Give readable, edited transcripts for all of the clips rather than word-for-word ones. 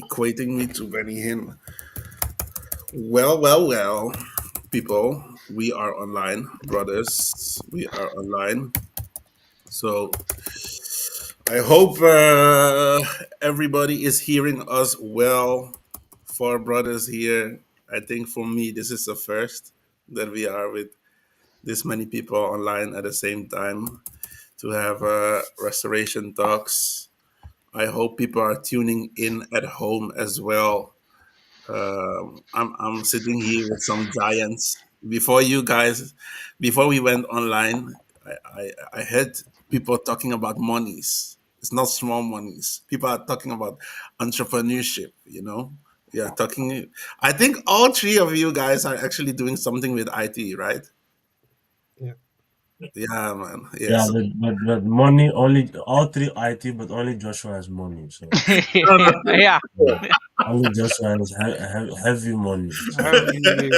equating me to Benny Hinn. Well, people, we are online, brothers. We are online. So I hope everybody is hearing us well. Four brothers here. I think for me, this is the first that we are with this many people online at the same time to have restoration talks. I hope people are tuning in at home as well. I'm sitting here with some giants. Before you guys, before we went online, I heard people talking about monies. It's not small monies. People are talking about entrepreneurship. We are talking. I think all three of you guys are actually doing something with IT, right? Yeah. Yeah, man. Yeah, Yes. but money only all three IT, but only Joshua has money. So Yeah. yeah, only Joshua has heavy money. So Heavy.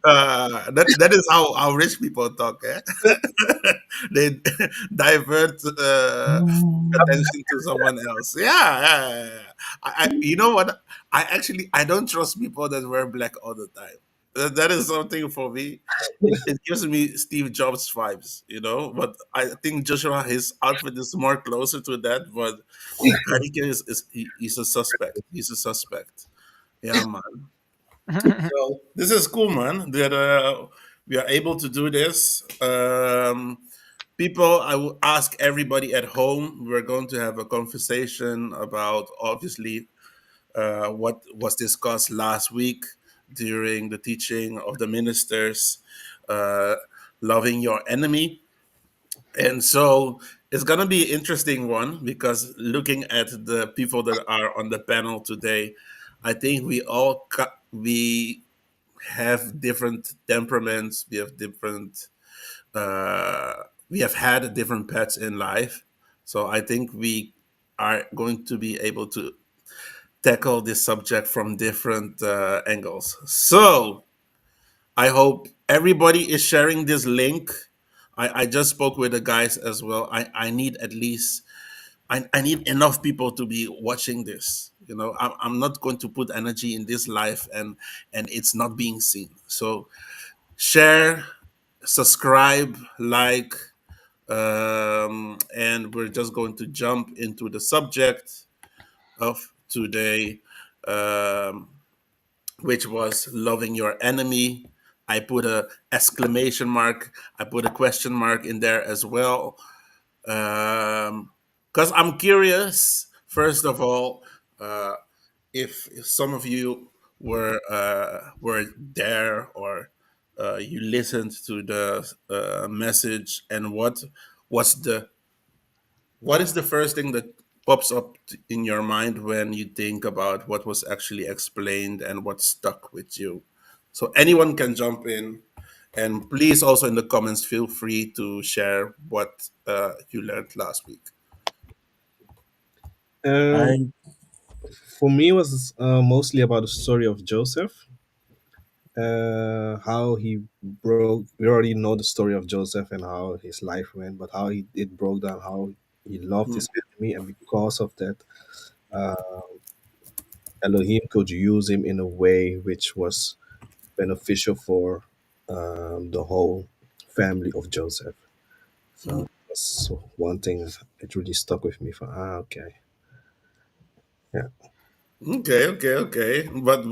That is how rich people talk. Eh? They divert attention to someone else. Yeah. You know what? I don't trust people that wear black all the time. That is something for me. It gives me Steve Jobs vibes, But I think Joshua, his outfit is more closer to that. But Harike he's a suspect. He's a suspect. Yeah, man. So this is cool, man. That we are able to do this. People, I will ask everybody at home. We're going to have a conversation about obviously what was discussed last week during the teaching of the ministers, uh, loving your enemy. And so it's gonna be an interesting one because looking at the people that are on the panel today, I think we have different temperaments. We have had different paths in life. So I think we are going to be able to tackle this subject from different angles. So I hope everybody is sharing this link. I just spoke with the guys as well. I need at least I need enough people to be watching this. I'm not going to put energy in this life and it's not being seen. So share, subscribe, like, and we're just going to jump into the subject of today, um, which was loving your enemy. I put a exclamation mark. I put a question mark in there as well, because I'm curious. First of all, uh, if some of you were there or you listened to the message, and was the what is the first thing that pops up in your mind when you think about what was actually explained and what stuck with you? So anyone can jump in, and please also in the comments feel free to share what you learned last week. Um, I for me, it was mostly about the story of Joseph. How he broke. We already know the story of Joseph and how his life went, but how he it broke down, how he loved Mm, his enemy, and because of that, uh, Elohim could use him in a way which was beneficial for the whole family of Joseph. mm. So that's one thing it really stuck with me. For okay, yeah, Okay. But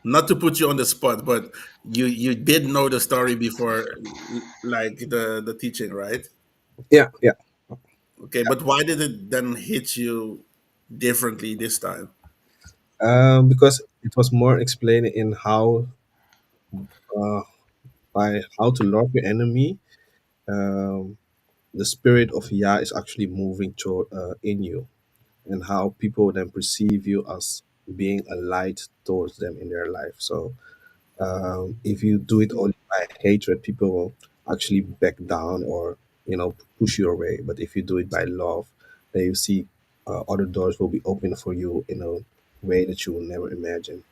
not to put you on the spot, but you did know the story before, like the teaching, right? yeah. Okay, but why did it then hit you differently this time? Because it was more explained in how uh, by how to love your enemy. Um, the spirit of Yah is actually moving in you, and how people then perceive you as being a light towards them in their life. So if you do it only by hatred, people will actually back down or push you away. But if you do it by love, then you see other doors will be open for you in a way that you will never imagine.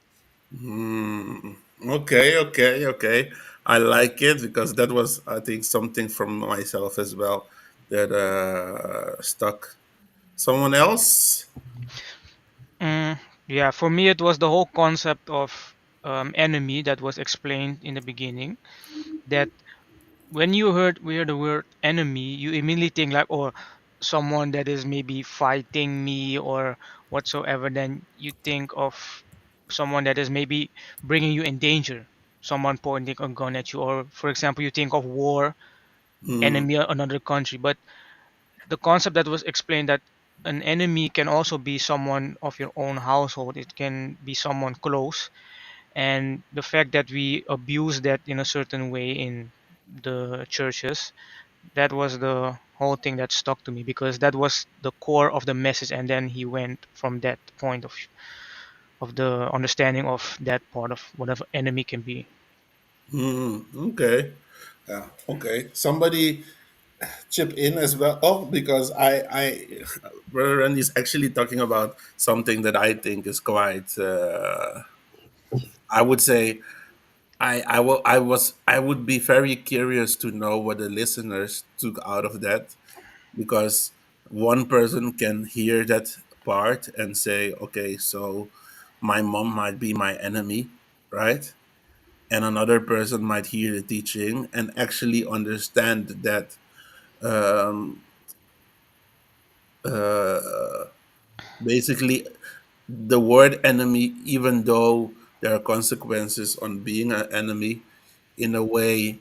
Hmm. Okay. I like it because that was, I think, something from myself as well that stuck. Someone else? Yeah, for me, it was the whole concept of enemy that was explained in the beginning. That when we hear the word enemy, you immediately think like, oh, someone that is maybe fighting me or whatsoever. Then you think of someone that is maybe bringing you in danger, someone pointing a gun at you, or for example, you think of war, Mm, enemy, another country. But the concept that was explained that an enemy can also be someone of your own household. It can be someone close, and the fact that we abuse that in a certain way in the churches, that was the whole thing that stuck to me, because that was the core of the message, and then he went from that point of the understanding of that part of whatever enemy can be. okay. Yeah. Okay. Somebody chip in as well. Oh, because Brother Randy is actually talking about something that I think is quite. I would say I would be very curious to know what the listeners took out of that, because one person can hear that part and say, okay, so my mom might be my enemy, right? And another person might hear the teaching and actually understand that um, uh, basically the word enemy, even though there are consequences on being an enemy, in a way,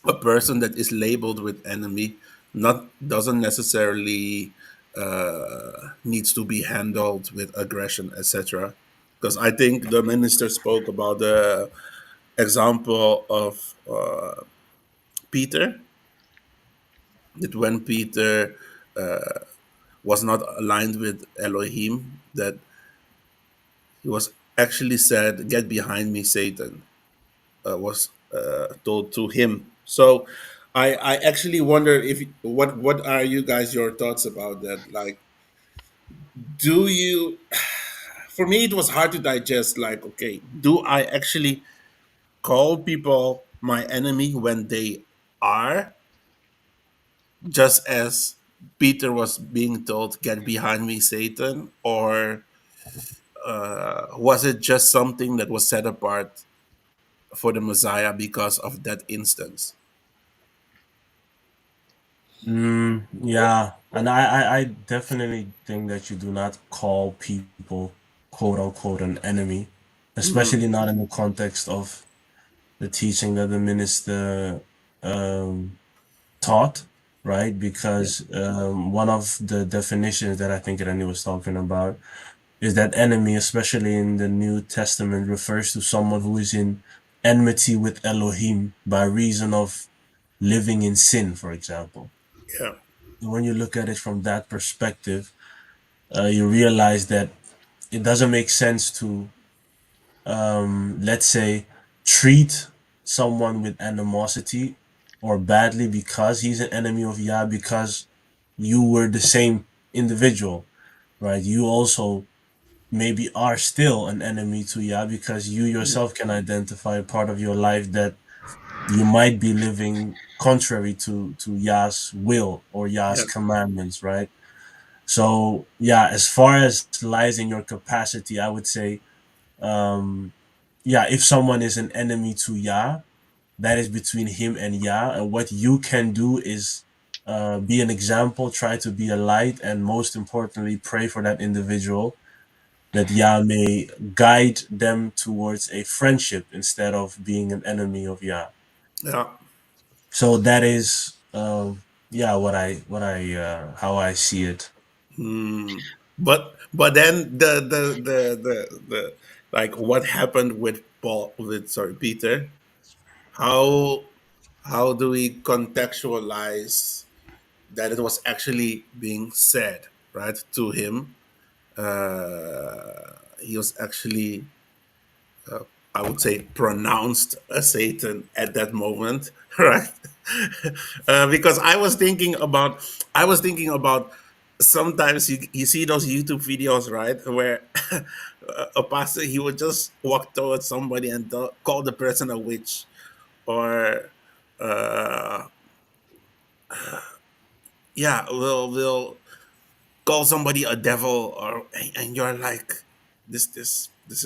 a person that is labeled with enemy not doesn't necessarily needs to be handled with aggression, etc. Because I think the minister spoke about the example of Peter, that when Peter was not aligned with Elohim, that he was actually said, "Get behind me, Satan." Was told to him. So, I actually wonder if what are you guys your thoughts about that? Like, do you? For me, it was hard to digest. Like, okay, do I actually call people my enemy when they are, just as Peter was being told, "Get behind me, Satan," or was it just something that was set apart for the Messiah because of that instance? Yeah, and I definitely think that you do not call people quote unquote an enemy, Mm, especially not in the context of the teaching that the minister um, taught, right? yeah, Because one of the definitions that I think Rani was talking about is that enemy, especially in the New Testament, refers to someone who is in enmity with Elohim by reason of living in sin, for example. yeah, When you look at it from that perspective, you realize that it doesn't make sense to, let's say, treat someone with animosity or badly because he's an enemy of Yah, because you were the same individual, right? You also maybe are still an enemy to Yah because you yeah, yourself can identify a part of your life that you might be living contrary to Yah's will or Yah's yeah, commandments, right? So yeah, as far as lies in your capacity, I would say, yeah, if someone is an enemy to Yah, that is between him and Yah, and what you can do is be an example, try to be a light, and most importantly, pray for that individual that Yah may guide them towards a friendship instead of being an enemy of Yah. yeah. So that is, yeah, how I see it. Hmm. But then the like what happened with Paul with sorry Peter? How how do we contextualize that it was actually being said right to him? He was actually I would say pronounced a Satan at that moment, right? Because I was thinking about sometimes you see those YouTube videos, right, where a pastor he would just walk towards somebody and call the person a witch, or uh, yeah, will call somebody a devil, or and you're like, this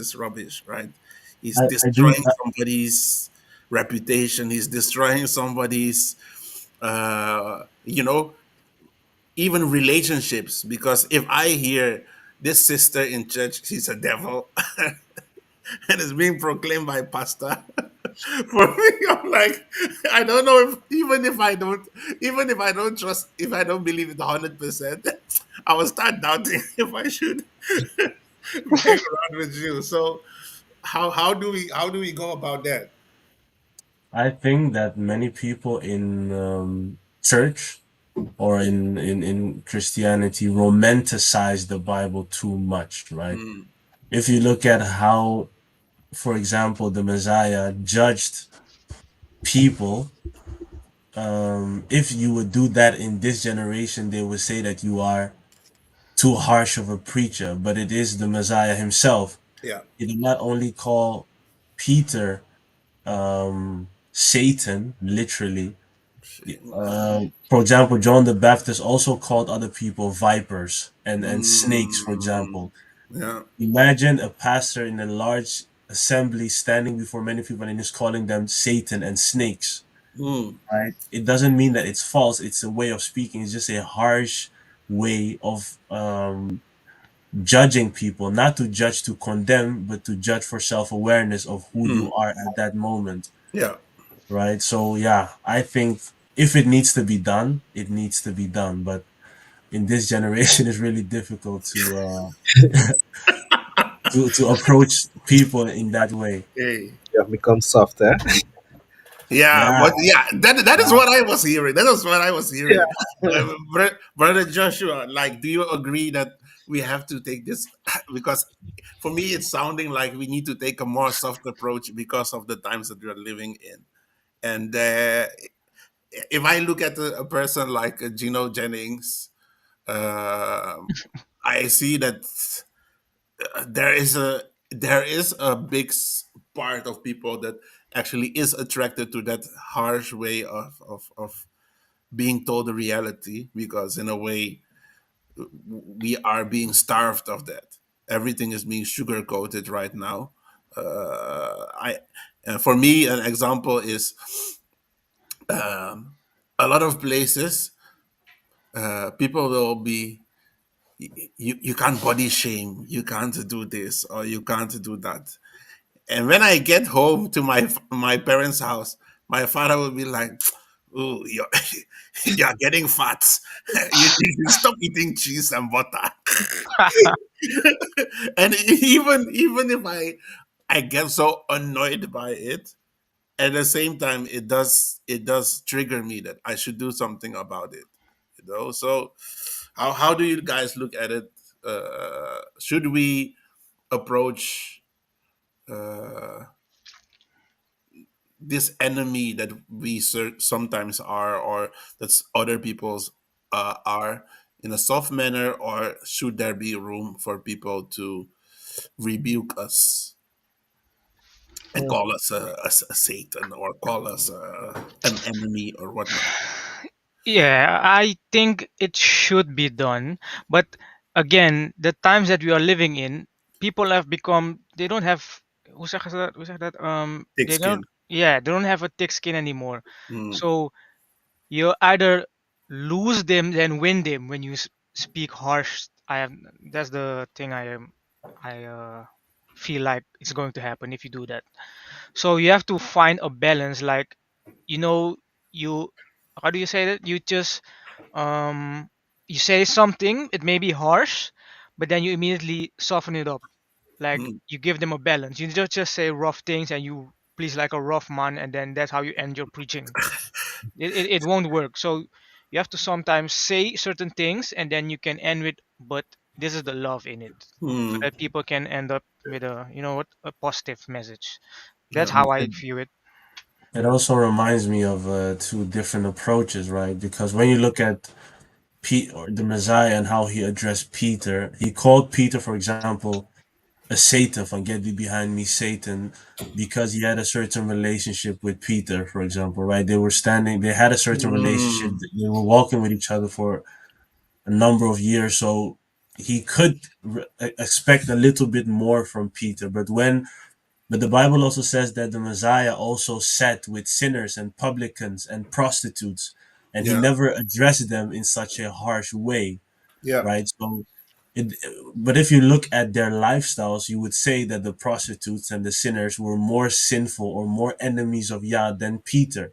is rubbish, right? He's I do. destroying somebody's reputation. He's destroying somebody's, you know, even relationships. Because if I hear this sister in church, she's a devil, and it's being proclaimed by pastor. For me, I'm like, I don't know if even if I don't trust, if I don't believe it 100%, I will start doubting if I should hang around with you. So how do we go about that? I think that many people in church or in Christianity romanticize the Bible too much, right? Mm, If you look at how, for example, the Messiah judged people, if you would do that in this generation, they would say that you are too harsh of a preacher. But it is the Messiah himself. yeah. He did not only call Peter Satan, literally. For example, John the Baptist also called other people vipers and snakes, for Mm, example. yeah. Imagine a pastor in a large assembly standing before many people and is calling them Satan and snakes, Mm, right? It doesn't mean that it's false, it's a way of speaking, it's just a harsh way of judging people, not to judge to condemn, but to judge for self awareness of who mm, you are at that moment, yeah. right? So yeah, I think if it needs to be done, it needs to be done. But in this generation, it's really difficult to approach people in that way. Hey. You have become soft, eh? Yeah, Yeah, but yeah, that is yeah. what I was hearing. That was what I was hearing. Yeah. Brother Joshua, like, do you agree that we have to take this? Because for me, it's sounding like we need to take a more soft approach because of the times that we're living in. And if I look at a person like Gino Jennings, I see that there is a big part of people that actually is attracted to that harsh way of being told the reality, because in a way we are being starved of that. Everything is being sugar coated right now. I For me, an example is a lot of places people will be, you can't body shame, you can't do this or you can't do that. And when I get home to my parents' house, my father will be like, "Oh, you're getting fat. You should stop eating cheese and butter." And even if I get so annoyed by it, at the same time, it does trigger me that I should do something about it. So how do you guys look at it? Should we approach uh, this enemy that we sometimes are, or that's other people's are, in a soft manner, or should there be room for people to rebuke us and Oh. call us a Satan, or call us an enemy or whatnot? Yeah, I think it should be done. But again, the times that we are living in, people have become, they don't have, who said that? Thick They don't, skin. yeah, they don't have a thick skin anymore. Mm, So you either lose them than win them when you speak harsh. That's the thing I feel like it's going to happen if you do that. So you have to find a balance, like, you know, you, how do you say that? You just you say something, it may be harsh, but then you immediately soften it up. Like, mm, you give them a balance. You just say rough things and you please like a rough man, and then that's how you end your preaching. It won't work. So you have to sometimes say certain things and then you can end with, but this is the love in it, so mm. that people can end up with a, you know what, a positive message. That's Yeah. how I It, view it. it also reminds me of two different approaches, right? Because when you look at Pete or the Messiah and how he addressed Peter, he called Peter, for example, a Satan, from get thee behind me, Satan, because he had a certain relationship with Peter, for example, right? They were standing, they had a certain relationship, Mm, they were walking with each other for a number of years, so he could expect a little bit more from Peter. But the Bible also says that the Messiah also sat with sinners and publicans and prostitutes, and he Yeah, never addressed them in such a harsh way, yeah, right? So, it, but if you look at their lifestyles, you would say that the prostitutes and the sinners were more sinful or more enemies of Yah than Peter,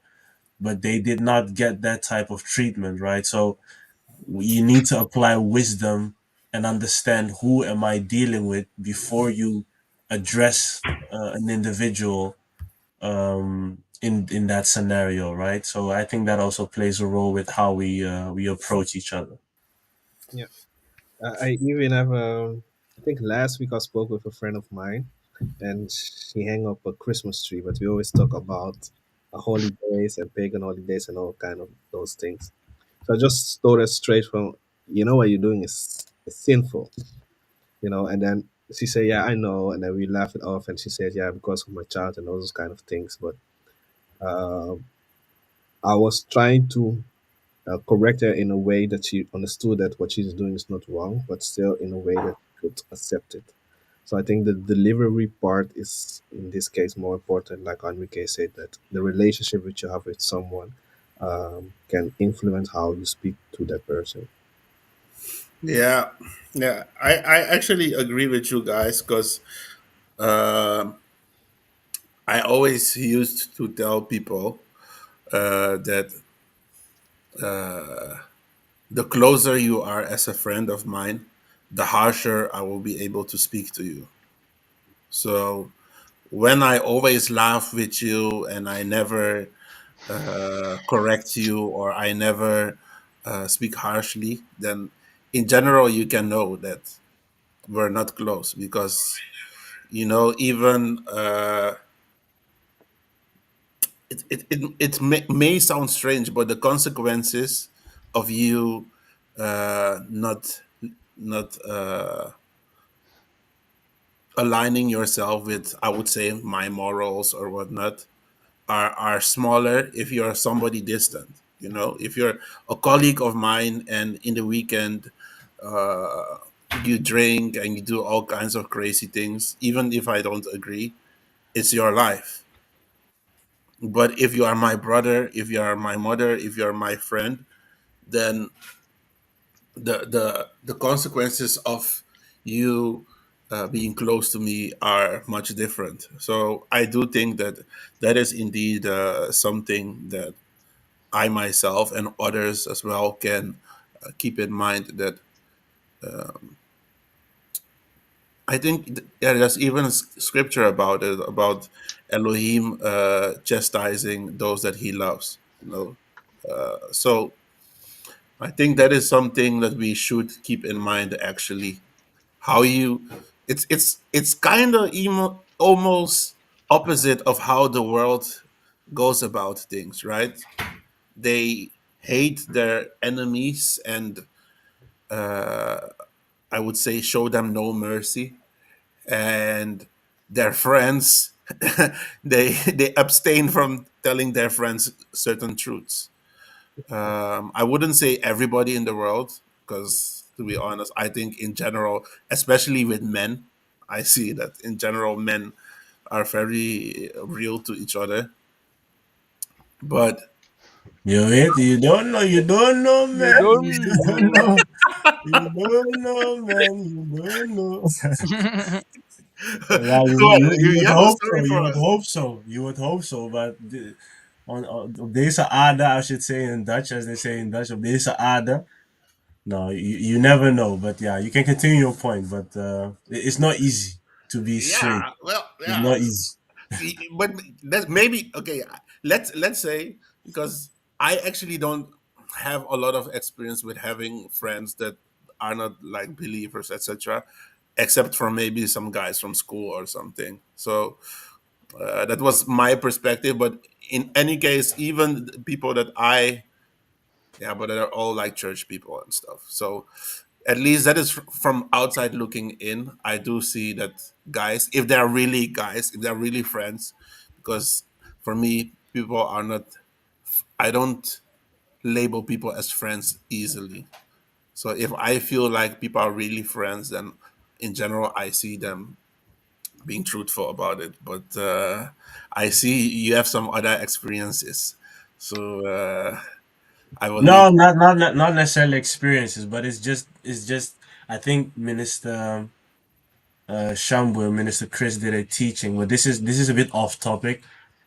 but they did not get that type of treatment, right? So you need to apply wisdom and understand who am I dealing with before you address an individual in that scenario, right? So I think that also plays a role with how we approach each other. Yeah. I even have I think last week I spoke with a friend of mine, and she hang up a Christmas tree. But we always talk about holidays and pagan holidays and all kind of those things. So I just told her straight from, you know what you're doing is sinful, you know. And then she said, yeah, I know. And then we laugh it off, and she said, yeah, because of my child and all those kind of things. But uh, I was trying to correct her in a way that she understood that what she's doing is not wrong, but still in a way that she could accept it. So I think the delivery part is in this case more important. Like Enrique said, that the relationship which you have with someone can influence how you speak to that person. yeah, yeah. I actually agree with you guys because uh, I always used to tell people that the closer you are as a friend of mine, the harsher I will be able to speak to you. So when I always laugh with you and I never correct you or I never speak harshly, then in general you can know that we're not close because even may sound strange, but the consequences of you not aligning yourself with, I would say, my morals or whatnot are smaller if you're somebody distant. If you're a colleague of mine and in the weekend uh, you drink and you do all kinds of crazy things, even if I don't agree, it's your life. But if you are my brother, if you are my mother, if you are my friend, then the consequences of you being close to me are much different. So I do think that that is indeed something that I myself and others as well can keep in mind. That I think yeah, there's even scripture about it, about Elohim chastising those that He loves. So I think that is something that we should keep in mind. Actually, how you, it's kind of almost opposite of how the world goes about things, right? They hate their enemies and I would say show them no mercy, and their friends they abstain from telling their friends certain truths. I wouldn't say everybody in the world, because to be honest, I think in general, especially with men, I see that in general men are very real to each other. But You wait, you don't know, You man, don't you don't know. know, you don't know, man, you don't know. Yeah, what, you you would have a hope story so, you for would us? hope so, you would hope so, but op deze aarde, I should say in Dutch, as they say in Dutch, op deze aarde, no, you never know. But yeah, you can continue your point, but it's not easy to be straight. Yeah, well, It's yeah. not easy. But that maybe okay. Let's say, because I actually don't have a lot of experience with having friends that are not like believers, etc. Except for maybe some guys from school or something. So that was my perspective. But in any case, even the people that I, yeah, but they're all like church people and stuff. So at least that is from outside looking in. I do see that guys, if they're really guys, if they're really friends, because for me, people are not, I don't label people as friends easily. So if I feel like people are really friends, then in general I see them being truthful about it. But I see you have some other experiences, so I will leave. No, not necessarily experiences, but it's just I think Minister Shambhu, Minister Chris did a teaching. But this is a bit off topic,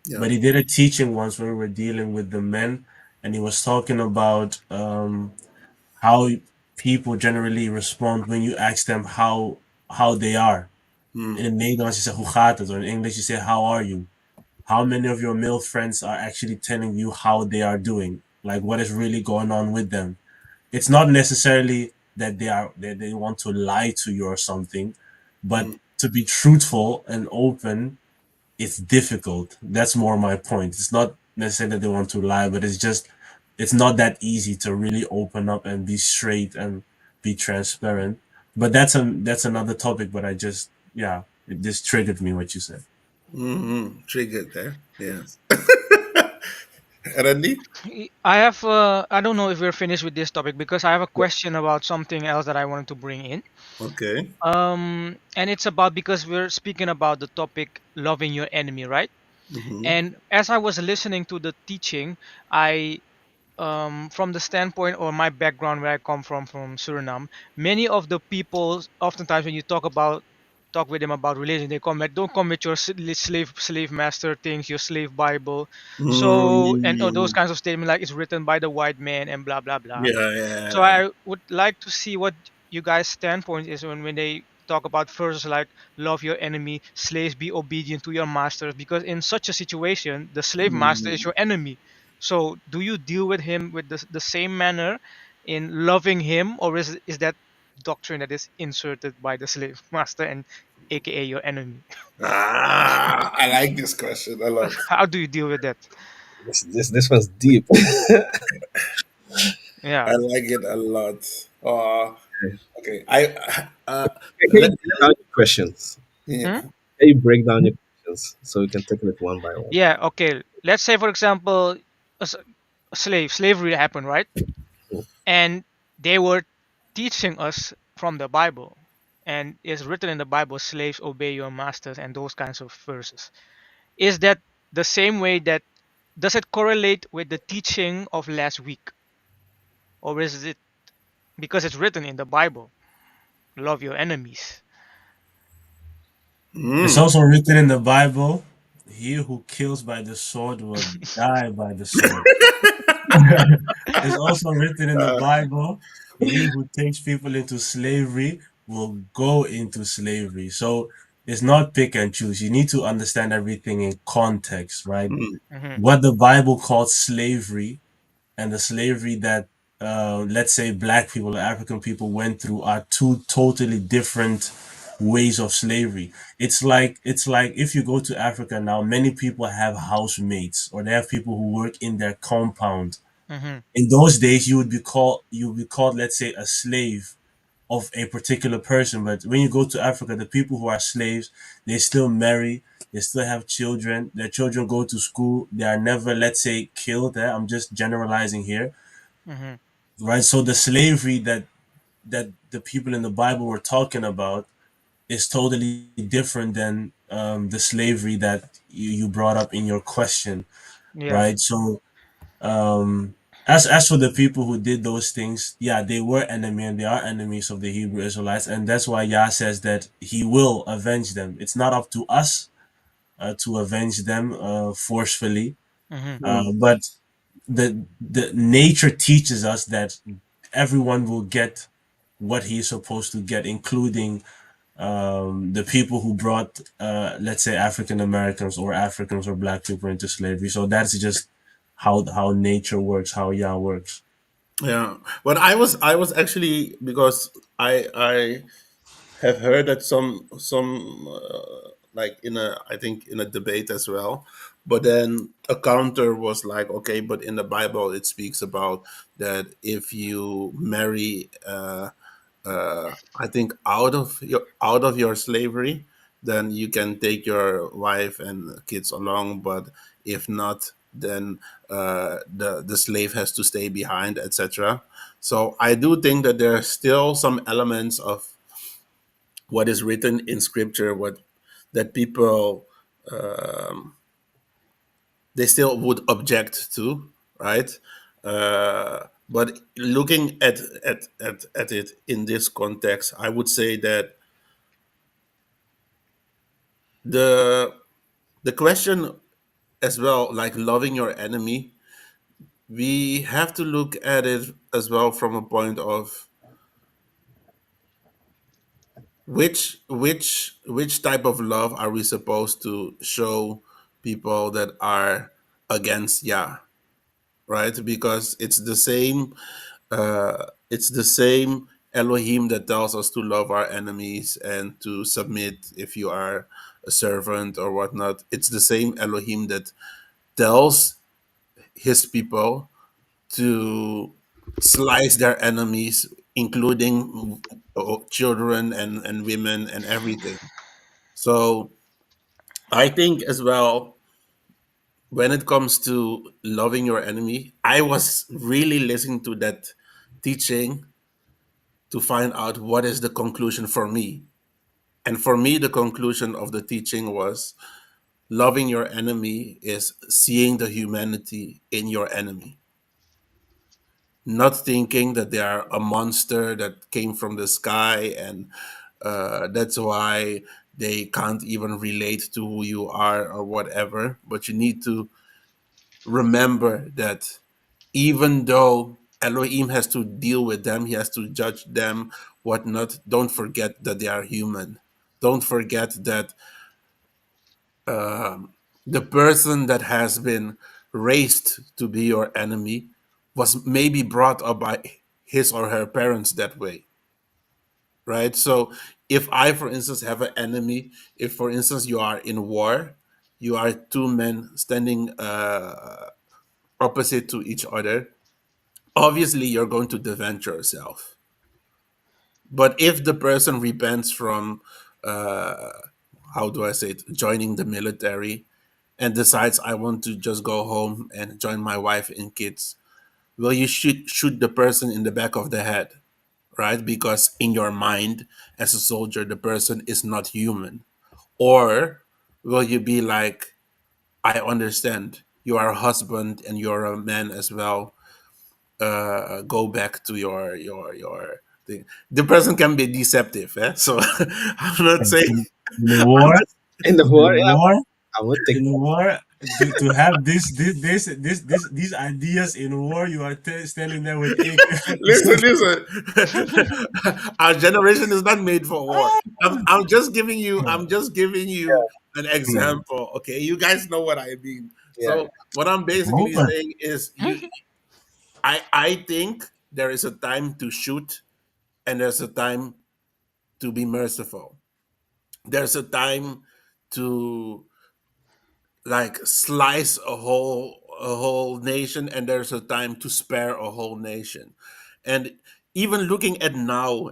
Yeah. but he did a teaching once when we were dealing with the men, and he was talking about how people generally respond when you ask them how they are. Mm, In het Nederlands you say hoe gaat het, or in English you say how are you. How many of your male friends are actually telling you how they are doing, like what is really going on with them? It's not necessarily that they want to lie to you or something, but mm, to be truthful and open, it's difficult. That's more my point. It's not necessarily that they want to lie, but it's not that easy to really open up and be straight and be transparent. But that's another topic. But I just, yeah, it just triggered me what you said. triggered there. Yes. Randy. I have I don't know if we're finished with this topic because I have a question about something else that I wanted to bring in. Okay. And it's about because we're speaking about the topic loving your enemy, right? Mm-hmm. And as I was listening to the teaching, I from the standpoint or my background where I come from Suriname, many of the people oftentimes when you talk with them about religion, they come like, don't come with your slave master things, your slave Bible. So and or those Mm, kinds of statements like it's written by the white man and blah blah blah. yeah, So yeah. I would like to see what you guys' standpoint is when they talk about verses like love your enemy, slaves be obedient to your masters, because in such a situation, the slave master is Mm. your enemy. So do you deal with him with the same manner in loving him, or is that doctrine that is inserted by the slave master and aka your enemy? I like this question a lot. How do you deal with that? This one's deep. Yeah. I like it a lot. Okay. Can Let you break down your questions? yeah. Hmm? Can you break down your questions so we can tackle it one by one? Yeah, okay. Let's say for example a, s- a slavery happened, right? Mm. And they were teaching us from the Bible. And it's written in the Bible, slaves obey your masters and those kinds of verses. Is that the same way that does it correlate with the teaching of last week? Or is it because it's written in the Bible, love your enemies? It's Mm. also written in the Bible, he who kills by the sword will die by the sword. It's also written in the Uh, Bible, he who takes people into slavery will go into slavery. So it's not pick and choose. You need to understand everything in context, right? mm, Hmm. What the Bible calls slavery and the slavery that, let's say, black people or African people went through are two totally different ways of slavery. It's like if you go to Africa now, many people have housemates or they have people who work in their compound. Hmm. In those days, you would be called, let's say, a slave of a particular person. But when you go to Africa, the people who are slaves, they still marry, they still have children, their children go to school, they are never, let's say, killed. I'm just generalizing here, Hmm. right? So the slavery that the people in the Bible were talking about is totally different than the slavery that you brought up in your question, Yeah. right? So as for the people who did those things, yeah, they were enemy and they are enemies of the Hebrew Israelites, and that's why Yah says that He will avenge them. It's not up to us to avenge them forcefully, Hmm. mm. but the nature teaches us that everyone will get what he is supposed to get, including the people who brought, let's say, African Americans or Africans or black people into slavery. So that's just how nature works, how Yah works. Yeah. But I was actually because I have heard that some like in a I think in a debate as well. But then a counter was like, okay, but in the Bible it speaks about that if you marry I think out of your slavery, then you can take your wife and kids along. But if not, then the slave has to stay behind, etc. So I do think that there are still some elements of what is written in scripture, what that people they still would object to, right? But looking at it in this context, I would say that the the question as well, like loving your enemy, we have to look at it as well from a point of which type of love are we supposed to show people that are against Yah, right? Because it's the same Elohim that tells us to love our enemies and to submit if you are a servant or whatnot. It's the same Elohim that tells his people to slice their enemies, including children and women and everything. So I think as well, when it comes to loving your enemy, I was really listening to that teaching to find out what is the conclusion for me. And for me, the conclusion of the teaching was loving your enemy is seeing the humanity in your enemy, not thinking that they are a monster that came from the sky and that's why they can't even relate to who you are or whatever. But you need to remember that even though Elohim has to deal with them, he has to judge them, whatnot, don't forget that they are human. Don't forget that the person that has been raised to be your enemy was maybe brought up by his or her parents that way, right? So if I, for instance, have an enemy, if, for instance, you are in war, you are two men standing opposite to each other, obviously you're going to defend yourself. But if the person repents from, uh, how do I say it, joining the military and decides I want to just go home and join my wife and kids, well, you should shoot the person in the back of the head, right? Because in your mind, as a soldier, the person is not human. Or will you be like, I understand you are a husband and you're a man as well, go back to your thing. The person can be deceptive, eh? So I'm not in, saying. in a war, I'm just, In the in war, a yeah, war, I would take. in a war, to have these ideas in war, you are standing there with AK listen, 47. listen. Our generation is not made for war. I'm just giving you. I'm just giving you an example. Okay, you guys know what I mean. Yeah, So what I'm basically War. saying is, I think there is a time to shoot, and there's a time to be merciful. There's a time to like slice a whole nation, and there's a time to spare a whole nation. And even looking at now,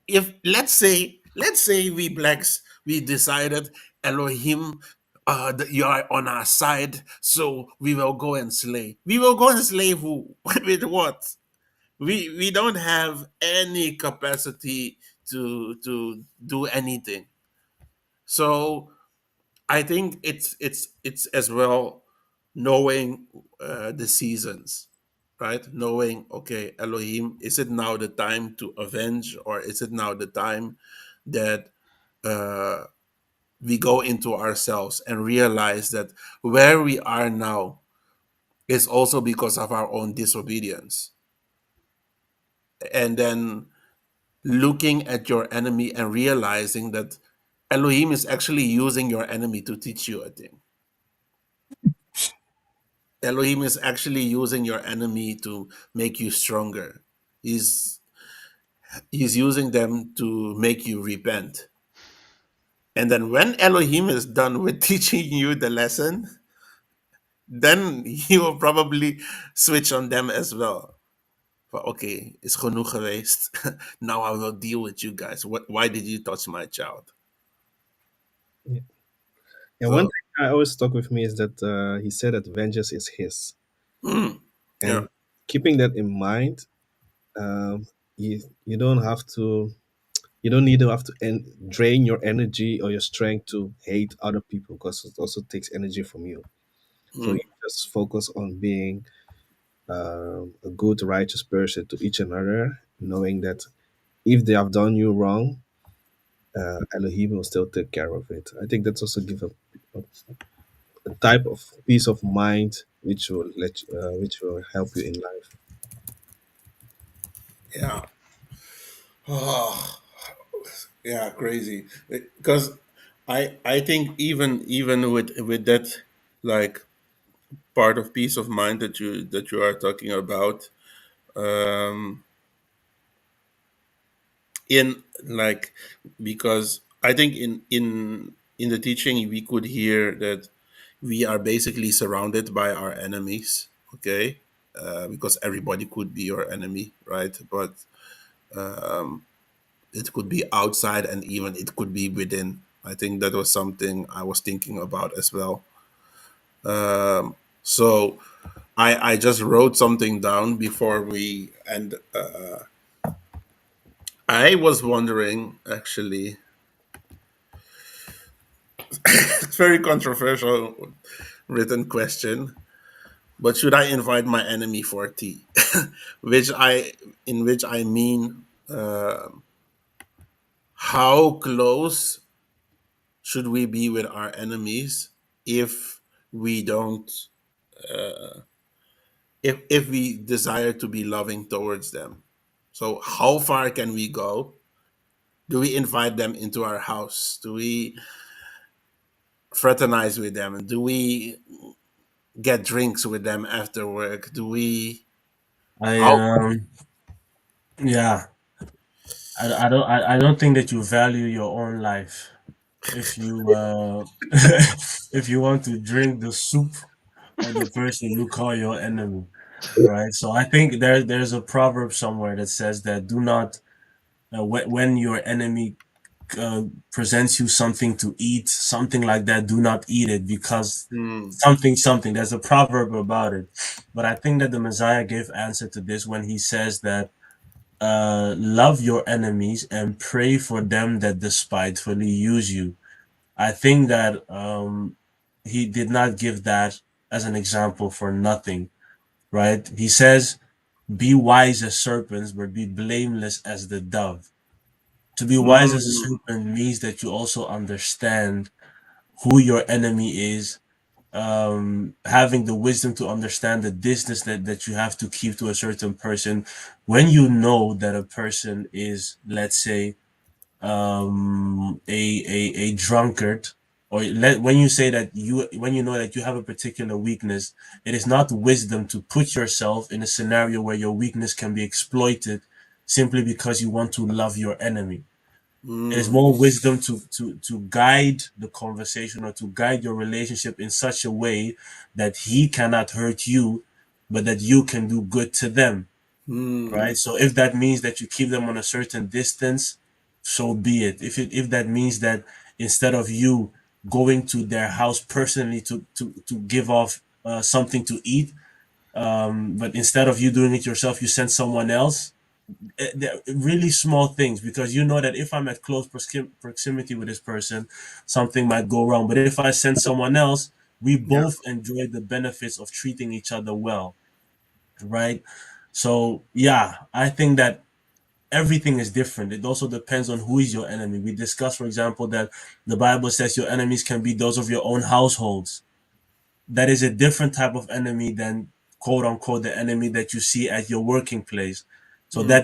if let's say we blacks, we decided Elohim, that you are on our side, so we will go and slay. We will go and slay who? With what? We don't have any capacity to do anything. So I think it's as well knowing the seasons, right? Knowing, okay, Elohim, is it now the time to avenge, or is it now the time that uh, we go into ourselves and realize that where we are now is also because of our own disobedience, and then looking at your enemy and realizing that Elohim is actually using your enemy to teach you a thing. Elohim is actually using your enemy to make you stronger. He's he's using them to make you repent. And then when Elohim is done with teaching you the lesson, then he will probably switch on them as well. But okay, it's genoeg geweest. Now I will deal with you guys. Why did you touch my child? yeah. And one So thing I always stuck with me is that he said that vengeance is his, Mm, yeah. and keeping that in mind, um, you don't have to. You don't need to have to drain your energy or your strength to hate other people because it also takes energy from you. So you Mm, just focus on being a good, righteous person to each another, knowing that if they have done you wrong, Elohim will still take care of it. I think that's also give a type of peace of mind which will help you in life. yeah. Oh, yeah, crazy. Because I think even with that, like, part of peace of mind that you are talking about, um in, like, because I think in the teaching we could hear that we are basically surrounded by our enemies. Okay. Because everybody could be your enemy, right? But it could be outside, and even it could be within. I think that was something I was thinking about as well. So I just wrote something down before we end. I was wondering, actually, it's very controversial written question, but should I invite my enemy for tea? which I In which I mean, how close should we be with our enemies if we don't if we desire to be loving towards them? So how far can we go? Do we invite them into our house? Do we fraternize with them? Do we get drinks with them after work? Do we I how yeah, I don't think that you value your own life if you if you want to drink the soup of the person you call your enemy, right? So I think there's a proverb somewhere that says that do not when your enemy presents you something to eat, something like that, do not eat it because Hmm. something. There's a proverb about it, but I think that the Messiah gave answer to this when he says that love your enemies and pray for them that despitefully use you. I think that he did not give that as an example for nothing, right? He says, "Be wise as serpents, but be blameless as the dove." To be wise as a Hmm. serpent means that you also understand who your enemy is, having the wisdom to understand the distance that you have to keep to a certain person. When you know that a person is, let's say, a drunkard, or when you say that when you know that you have a particular weakness, it is not wisdom to put yourself in a scenario where your weakness can be exploited simply because you want to love your enemy. It is Hmm. more wisdom to guide the conversation or to guide your relationship in such a way that he cannot hurt you, but that you can do good to them, Hmm. right? So if that means that you keep them on a certain distance, so be it. If that means that instead of you going to their house personally to give off something to eat, but instead of you doing it yourself, you send someone else. They're really small things because you know that if I'm at close proximity with this person, something might go wrong. But if I send someone else, we Yeah. both enjoy the benefits of treating each other well, right? So yeah, I think that everything is different. It also depends on who is your enemy. We discussed, for example, that the Bible says your enemies can be those of your own households. That is a different type of enemy than quote unquote the enemy that you see at your working place. So Hmm.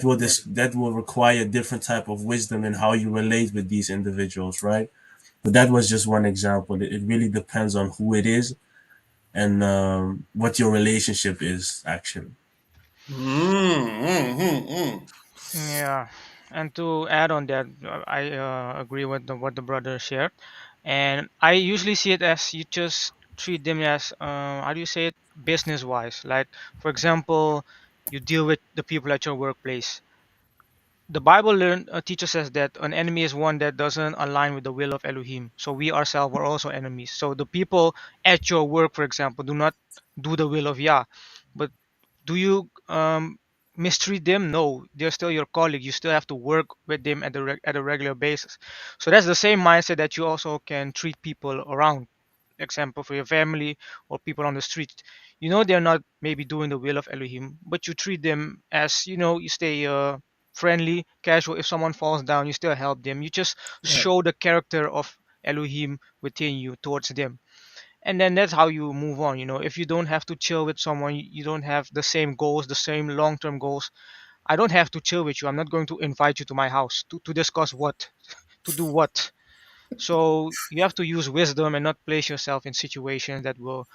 that will require a different type of wisdom in how you relate with these individuals, right? But that was just one example. It really depends on who it is and what your relationship is actually. Hmm. Hmm. Hmm. Hmm. Yeah, and to add on that, I agree with what the brother shared, and I usually see it as you just treat them as how do you say it, business wise. Like, for example, you deal with the people at your workplace. the Bible teaches us that an enemy is one that doesn't align with the will of Elohim. So we ourselves are also enemies. So the people at your work, for example, do not do the will of Yah. But do you mistreat them? No, they're still your colleague. You still have to work with them at at a regular basis. So that's the same mindset that you also can treat people around. Example for your family or people on the street. You know they're not maybe doing the will of Elohim, but you treat them as you stay friendly, casual. If someone falls down, you still help them. You just Yeah. show the character of Elohim within you towards them, and then that's how you move on. If you don't have to chill with someone, you don't have the same goals, the same long-term goals. I don't have to chill with you. I'm not going to invite you to my house to discuss what, to do what. So you have to use wisdom and not place yourself in situations that will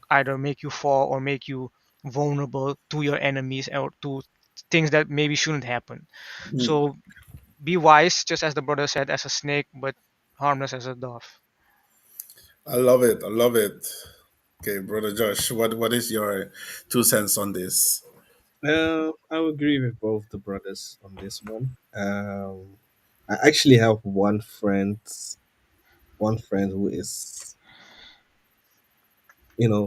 either make you fall or make you vulnerable to your enemies or to things that maybe shouldn't happen. Mm. So be wise, just as the brother said, as a snake, but harmless as a dove. I love it. I love it. Okay, brother Josh, what is your 2 cents on this? I would agree with both the brothers on this one. I actually have one friend who is,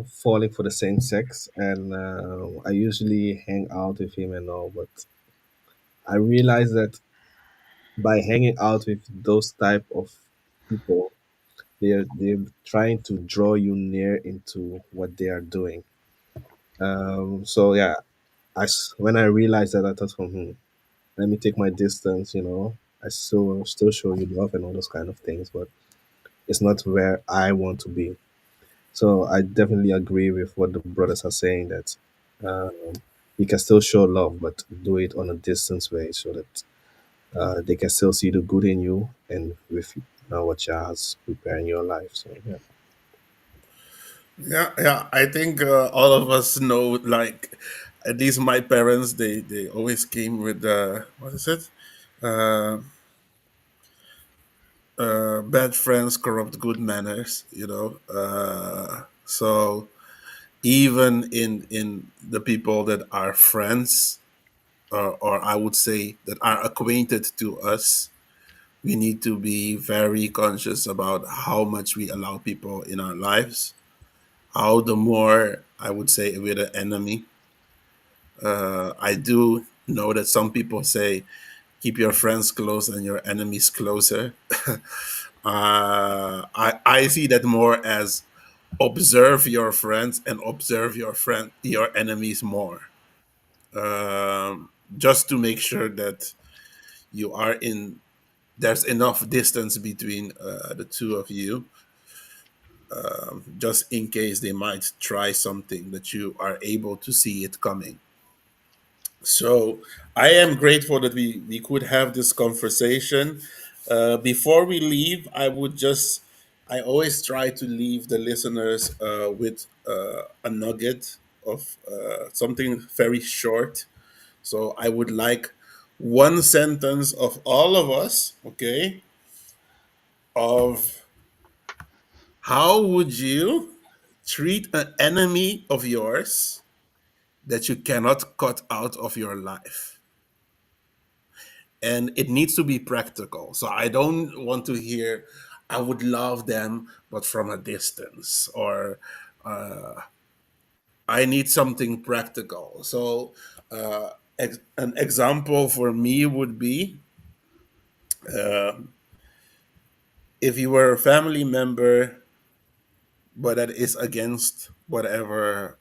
falling for the same sex, and I usually hang out with him and all. But I realize that by hanging out with those type of people, they're trying to draw you near into what they are doing. So yeah, when I realized that, I thought, let me take my distance. I still show you love and all those kind of things, but it's not where I want to be. So I definitely agree with what the brothers are saying, that um, you can still show love, but do it on a distance way, so that they can still see the good in you and with what Yah has prepared in your life. So yeah. Yeah, yeah. I think all of us know, like, at least my parents, they always came with what is it? Uh, bad friends corrupt good manners. So even in the people that are friends, or I would say that are acquainted to us, we need to be very conscious about how much we allow people in our lives. How the more, I would say, we're the enemy. I do know that some people say keep your friends close and your enemies closer. I see that more as observe your friends and observe your enemies more, just to make sure that you are in there's enough distance between the two of you, just in case they might try something that you are able to see it coming. So I am grateful that we could have this conversation. Before we leave, I always try to leave the listeners with a nugget of something very short. So I would like one sentence of all of us, okay, of how would you treat an enemy of yours that you cannot cut out of your life? And it needs to be practical. So I don't want to hear, I would love them, but from a distance, or I need something practical. So an example for me would be if you were a family member, but that is against whatever,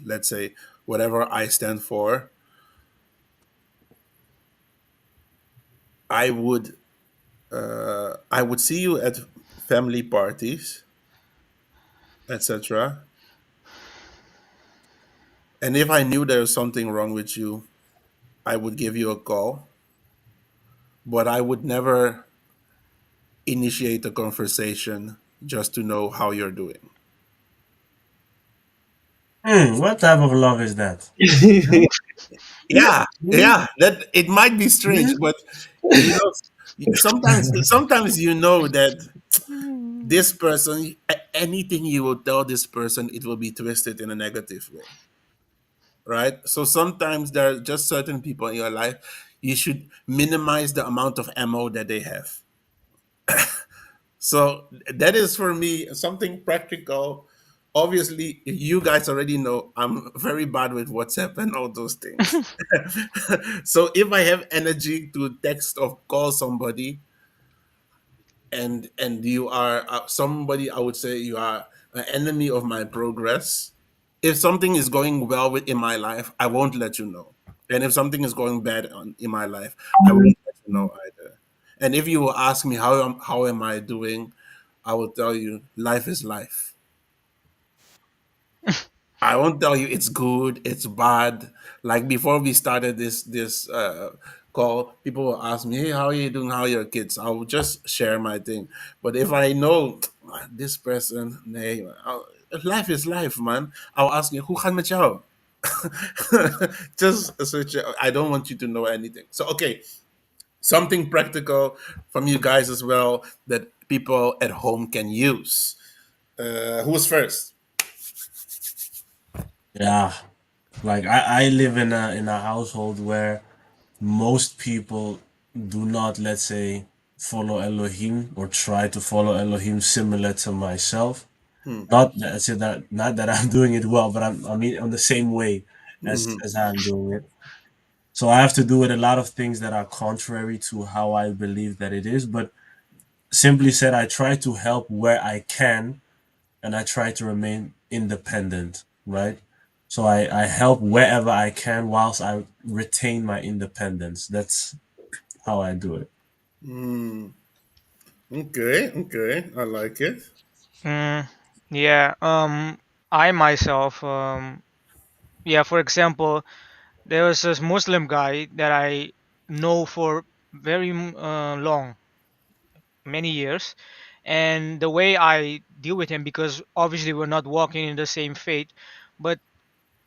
let's say, whatever I stand for, I would I would see you at family parties, etc. And if I knew there was something wrong with you, I would give you a call, but I would never initiate a conversation just to know how you're doing. What type of love is that? Hmm? Yeah, Hmm? yeah, that it might be strange, Hmm? but you know, sometimes you know that this person, anything you will tell this person, it will be twisted in a negative way. right? So sometimes there are just certain people in your life you should minimize the amount of ammo that they have. So that is for me something practical. Obviously, you guys already know I'm very bad with WhatsApp and all those things. So if I have energy to text or call somebody, and you are somebody, I would say you are an enemy of my progress. If something is going well in my life, I won't let you know. And if something is going bad in my life, I won't let you know either. And if you will ask me how am I doing, I will tell you life is life. I won't tell you it's good, it's bad. Like before we started this call, people will ask me, "Hey, how are you doing? How are your kids?" I will just share my thing. But if I know this person, nee, life is life, man. I'll ask you, "Hoe gaat met jou?" Just switch. I don't want you to know anything. So okay, something practical from you guys as well that people at home can use. Who's first? Yeah, like I live in a household where most people do not, let's say, follow Elohim or try to follow Elohim similar to myself. Hmm. Not that I say that not that I'm doing it well, but I mean on the same way Mhm. as I'm doing it. So I have to do with a lot of things that are contrary to how I believe that it is. But simply said, I try to help where I can and I try to remain independent, right? So I help wherever I can whilst I retain my independence. That's how I do it. Mm. Okay, okay, I like it. Mm, yeah. I myself, yeah. For example, there was this Muslim guy that I know for very long, many years, and the way I deal with him, because obviously we're not walking in the same faith, but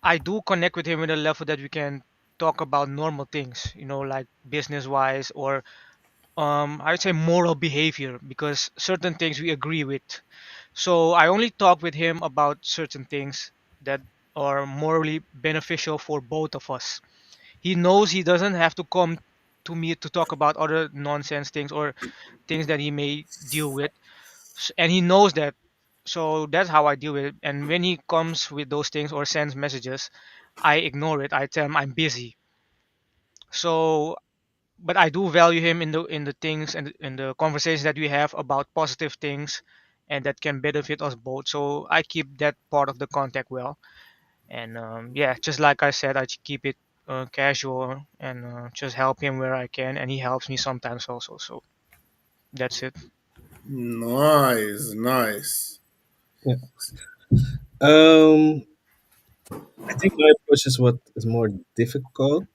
I do connect with him at a level that we can talk about normal things, like business wise, or I would say moral behavior, because certain things we agree with. So I only talk with him about certain things that are morally beneficial for both of us. He knows he doesn't have to come to me to talk about other nonsense things or things that he may deal with. And he knows that. So that's how I deal with it. And when he comes with those things or sends messages, I ignore it. I tell him I'm busy. So, but I do value him in the things and in the conversations that we have about positive things, and that can benefit us both. So I keep that part of the contact well. And yeah, just like I said, I keep it casual, and just help him where I can, and he helps me sometimes also. So that's it. Nice, nice. Yeah. Um, I think my approach is what is more difficult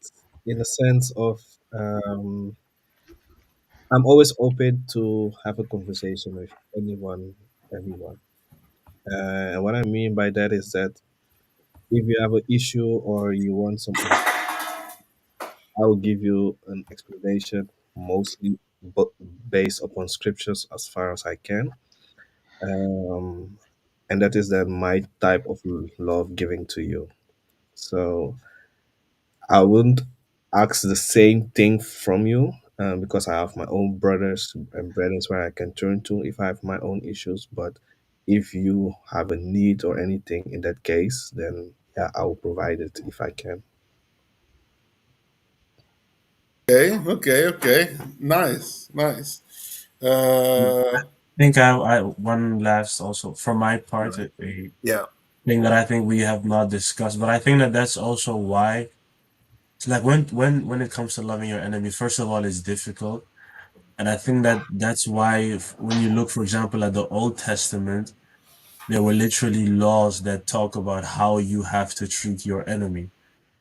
in the sense of um, I'm always open to have a conversation with anyone, everyone. And what I mean by that is that if you have an issue or you want some, I will give you an explanation, mostly but based upon scriptures as far as I can. Um, and that is then my type of love giving to you. So I wouldn't ask the same thing from you because I have my own brothers and brothers where I can turn to if I have my own issues. But if you have a need or anything in that case, then yeah, I will provide it if I can. Okay, okay, okay. Nice, nice. Uh, I think I one last also from my part right. a Yeah. thing that I think we have not discussed, but I think that that's also why it's like when it comes to loving your enemy, first of all, it's difficult, and I think that that's why when you look, for example, at the Old Testament, there were literally laws that talk about how you have to treat your enemy,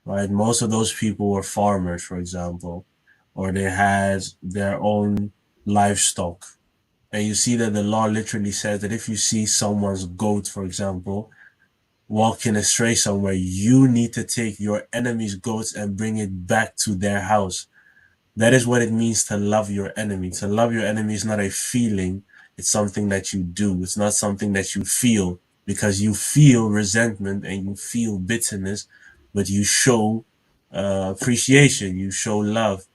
right? Most of those people were farmers, for example, or they had their own livestock. And you see that the law literally says that if you see someone's goat, for example, walking astray somewhere, you need to take your enemy's goats and bring it back to their house. That is what it means to love your enemy. To love your enemy is not a feeling, it's something that you do. It's not something that you feel because you feel resentment and you feel bitterness. but you show appreciation, you show love.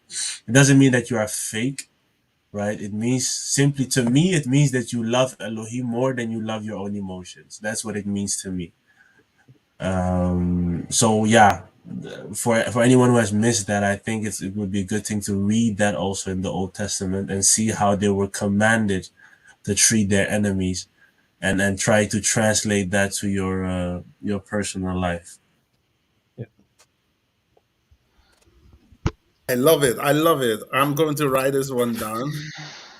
It doesn't mean that you are fake, right? It means simply, to me, it means that you love Elohim more than you love your own emotions. That's what it means to me. So yeah, for anyone who has missed that, I think it would be a good thing to read that also in the Old Testament and see how they were commanded to treat their enemies, and try to translate that to your personal life. Yeah. I love it. I love it. I'm going to write this one down.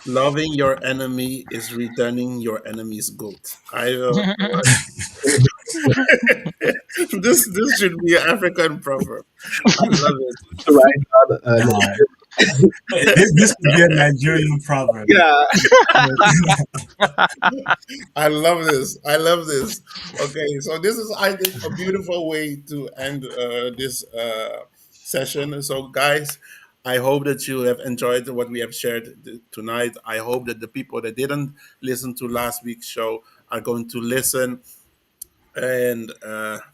Loving your enemy is returning your enemy's goat. This should be an African proverb. I love To write down, Uh, this could be a Nigerian proverb. yeah, I love this. I love this. Okay, so this is, I think, a beautiful way to end this session. So, guys, I hope that you have enjoyed what we have shared tonight. I hope that the people that didn't listen to last week's show are going to listen. And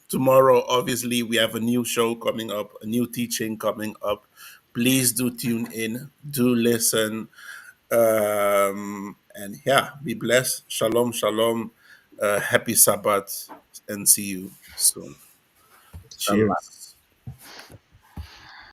tomorrow, obviously, we have a new show coming up, a new teaching coming up. Please do tune in, do listen. And yeah, be blessed. Shalom, shalom. Happy Sabbath, and see you soon. Allah. Cheers.